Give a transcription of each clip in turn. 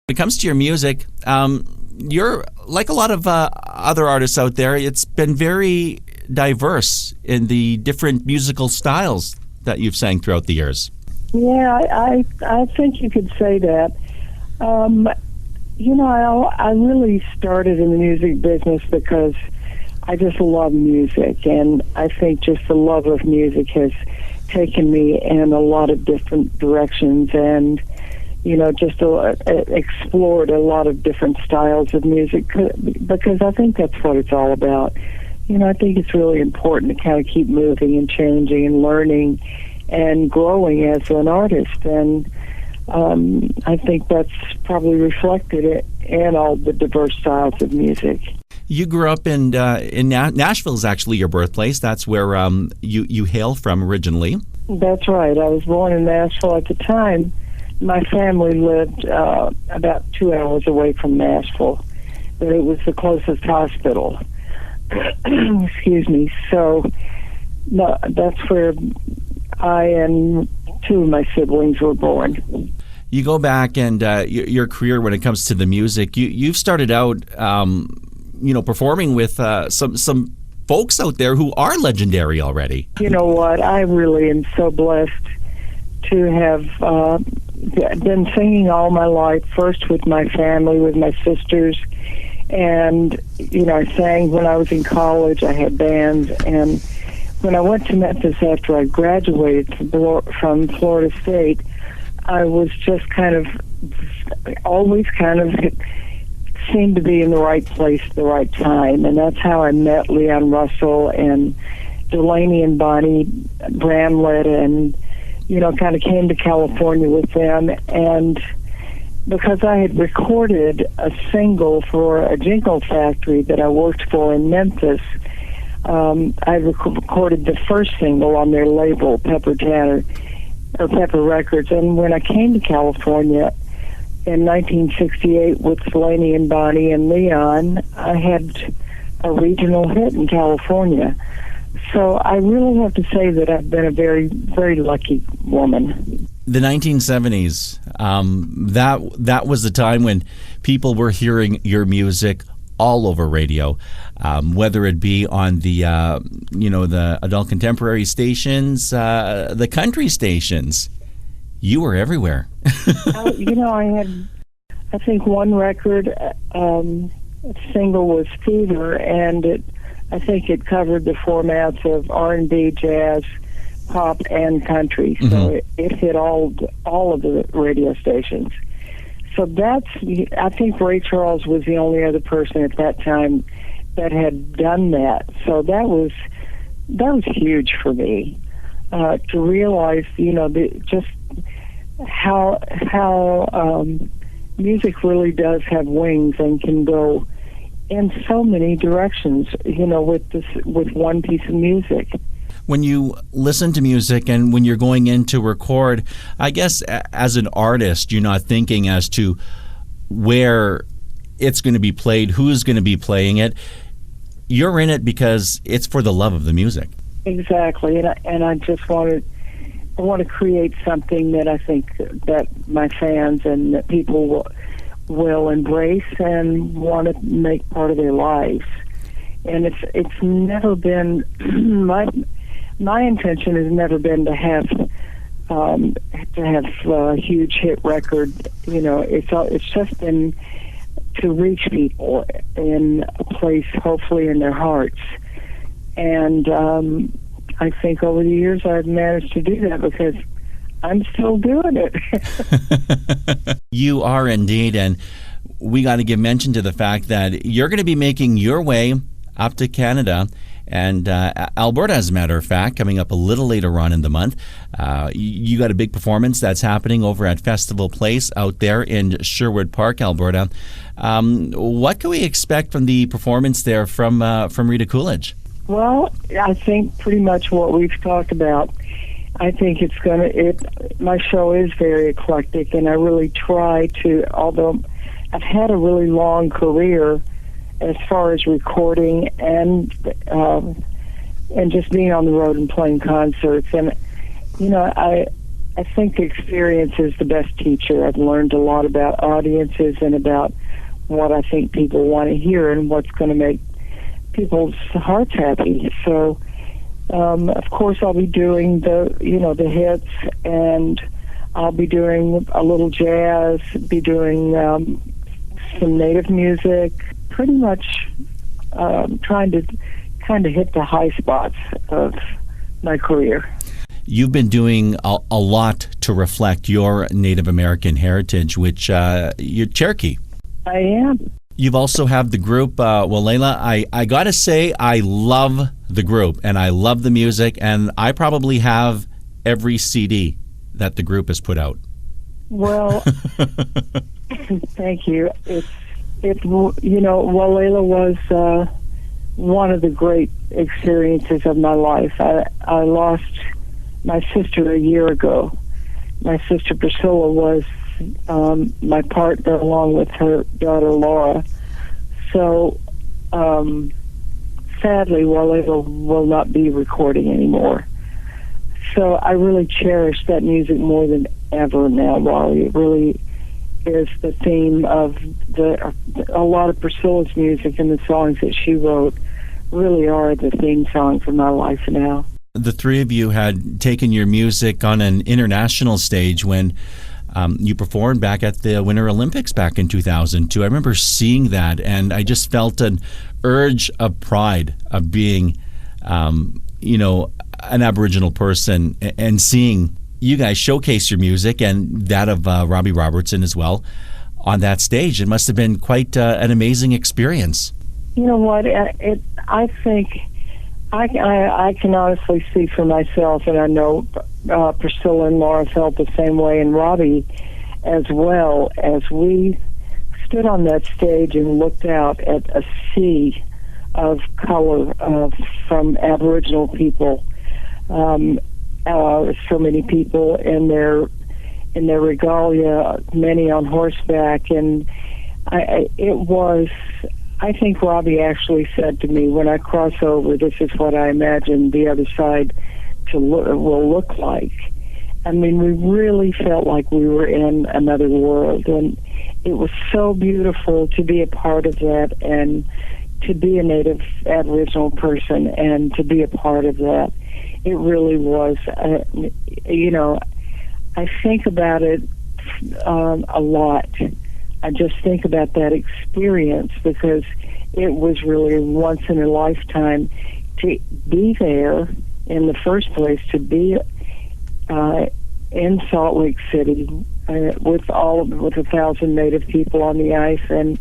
When it comes to your music, you're like a lot of other artists out there. It's been very diverse in the different musical styles that you've sang throughout the years. Yeah, I think you could say that. I really started in the music business because I just love music, and I think just the love of music has taken me in a lot of different directions, and just explored a lot of different styles of music, because I think that's what it's all about. I think it's really important to kind of keep moving and changing and learning and growing as an artist, and I think that's probably reflected in all the diverse styles of music. You grew up in Nashville is actually your birthplace. That's where you hail from originally. That's right. I was born in Nashville. At the time, my family lived about 2 hours away from Nashville, but it was the closest hospital. Excuse me. So that's where I and two of my siblings were born. You go back and your career when it comes to the music, you've started out, performing with some folks out there who are legendary already. You know what? I really am so blessed to have been singing all my life, first with my family, with my sisters, and, I sang when I was in college. I had bands, and when I went to Memphis after I graduated from Florida State, I was just always seemed to be in the right place at the right time, and that's how I met Leon Russell and Delaney and Bonnie Bramlett, and kind of came to California with them. And because I had recorded a single for a jingle factory that I worked for in Memphis, I recorded the first single on their label, Pepper Records. And when I came to California in 1968 with Delaney and Bonnie and Leon, I had a regional hit in California. So I really have to say that I've been a very, very lucky woman. The 1970s, that was the time when people were hearing your music all over radio, whether it be on the the adult contemporary stations, the country stations. You were everywhere. I had, I think, one record single was Fever, and I think it covered the formats of R&B, jazz, pop, and country. So Mm-hmm. it hit all of the radio stations. So I think Ray Charles was the only other person at that time that had done that. So that was huge for me, to realize, just how music really does have wings and can go in so many directions, with one piece of music. When you listen to music and when you're going in to record, I guess as an artist, you're not thinking as to where it's going to be played, who's going to be playing it. You're in it because it's for the love of the music. Exactly, and I just want to create something that I think that my fans and that people will embrace and want to make part of their lives. And it's never been my intention has never been to have a huge hit record. It's just been to reach people in a place, hopefully in their hearts. And I think over the years I've managed to do that because I'm still doing it. You are indeed, and we got to give mention to the fact that you're going to be making your way up to Canada and Alberta, as a matter of fact, coming up a little later on in the month. You got a big performance that's happening over at Festival Place out there in Sherwood Park, Alberta. What can we expect from the performance there from Rita Coolidge? Well, I think pretty much what we've talked about. I think my show is very eclectic, and I really try to, although I've had a really long career as far as recording and just being on the road and playing concerts, and I I think the experience is the best teacher. I've learned a lot about audiences and about what I think people want to hear and what's going to make people's hearts happy. So, of course, I'll be doing the hits, and I'll be doing a little jazz, be doing some native music, pretty much trying to kind of hit the high spots of my career. You've been doing a lot to reflect your Native American heritage, which you're Cherokee. I am. You've also have the group, Layla, I got to say, I love the group, and I love the music, and I probably have every CD that the group has put out. Well, thank you. Layla was one of the great experiences of my life. I lost my sister a year ago. My sister Priscilla was my partner along with her daughter Laura. So sadly, Layla will not be recording anymore. So I really cherish that music more than ever now, Wally. It really is the theme of a lot of Priscilla's music, and the songs that she wrote really are the theme song for my life now. The three of you had taken your music on an international stage when you performed back at the Winter Olympics back in 2002. I remember seeing that, and I just felt an urge of pride of being, an Aboriginal person, and seeing you guys showcase your music and that of Robbie Robertson as well on that stage. It must have been quite an amazing experience. You know what? I think I can honestly see for myself, and I know Priscilla and Laura felt the same way, and Robbie as well, as we stood on that stage and looked out at a sea of color from Aboriginal people. So many people in their regalia, many on horseback, and I think Robbie actually said to me, when I cross over, this is what I imagine the other side will look like. I mean, we really felt like we were in another world, and it was so beautiful to be a part of that, and to be a Native Aboriginal person, and to be a part of that. It really was, I think about it a lot. I just think about that experience because it was really once in a lifetime to be there in the first place, to be in Salt Lake City with 1,000 Native people on the ice, and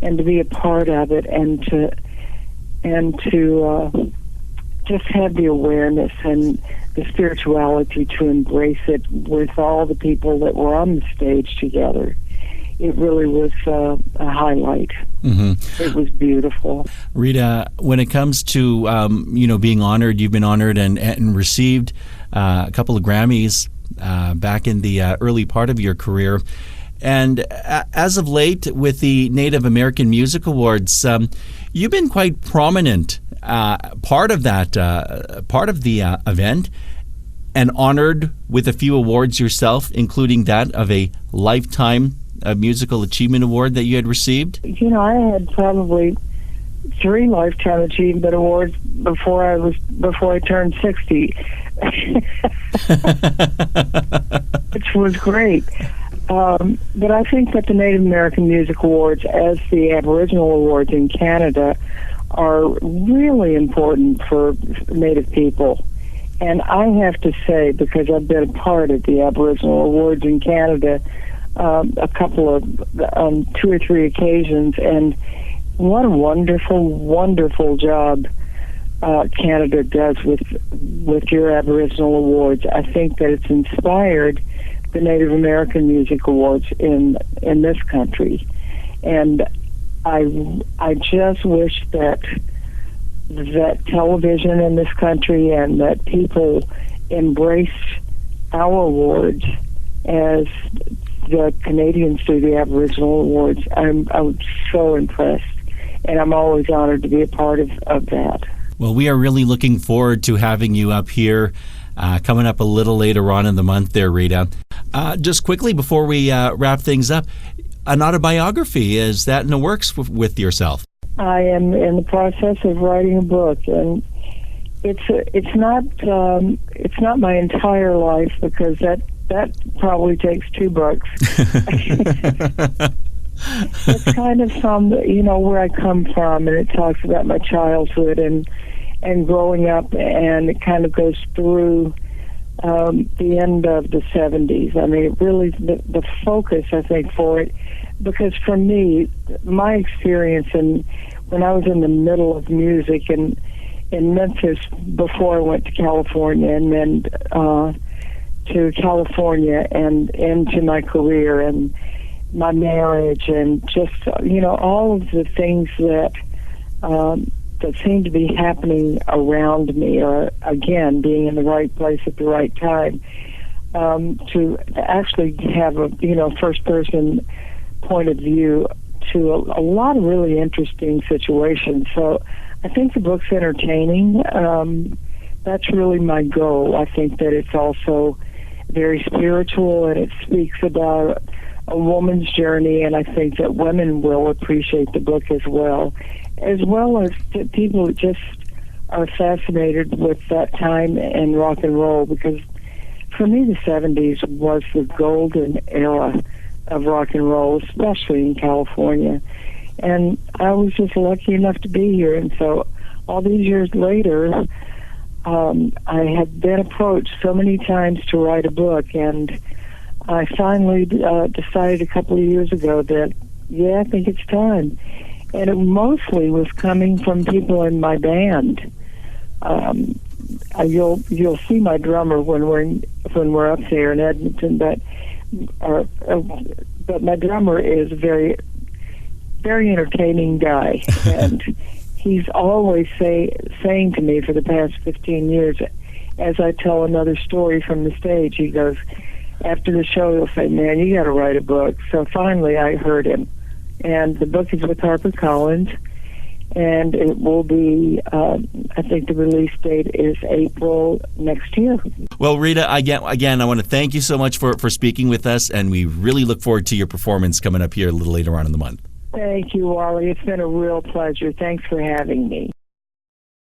to be a part of it, and to just have the awareness and the spirituality to embrace it with all the people that were on the stage together. It really was a highlight. Mm-hmm. It was beautiful. Rita, when it comes to being honored, you've been honored and received a couple of Grammys back in the early part of your career. And as of late, with the Native American Music Awards, you've been quite prominent, part of the event, and honored with a few awards yourself, including that of a Lifetime Musical Achievement Award that you had received. I had probably 3 Lifetime Achievement Awards before I turned 60, which was great. But I think that the Native American Music Awards, as the Aboriginal Awards in Canada, are really important for Native people. And I have to say, because I've been a part of the Aboriginal Awards in Canada a couple of, 2 or 3 occasions, and what a wonderful, wonderful job Canada does with your Aboriginal Awards. I think that it's inspired the Native American Music Awards in this country, and I just wish that television in this country and that people embrace our awards as the Canadians do the Aboriginal Awards. I'm so impressed, and I'm always honored to be a part of that. Well, we are really looking forward to having you up here coming up a little later on in the month there, Rita. Just quickly before we wrap things up, an autobiography, is that in the works with yourself? I am in the process of writing a book, and it's not my entire life, because that probably takes 2 books. It's kind of where I come from, and it talks about my childhood and growing up, and it kind of goes through the end of the 70s. I mean, it really, the focus, I think, for it, because for me, my experience, and when I was in the middle of music and in Memphis before I went to California, and then to California and into my career and my marriage, and just all of the things that seem to be happening around me, or again being in the right place at the right time, to actually have a first person point of view to a lot of really interesting situations. So I think the book's entertaining. That's really my goal. I think that it's also very spiritual, and it speaks about a woman's journey, and I think that women will appreciate the book as well as people that just are fascinated with that time in rock and roll, because for me the 70s was the golden era of rock and roll, especially in California. And I was just lucky enough to be here, and so all these years later, I have been approached so many times to write a book, and I finally decided a couple of years ago that, I think it's time. And it mostly was coming from people in my band. You'll see my drummer when we're up there in Edmonton, but my drummer is a very, very entertaining guy, and he's always saying to me for the past 15 years, as I tell another story from the stage, he goes, after the show, he'll say, "Man, you got to write a book." So finally, I heard him, and the book is with HarperCollins, and it will be, I think the release date is April next year. Well, Rita, again, I want to thank you so much for speaking with us, and we really look forward to your performance coming up here a little later on in the month. Thank you, Wally. It's been a real pleasure. Thanks for having me.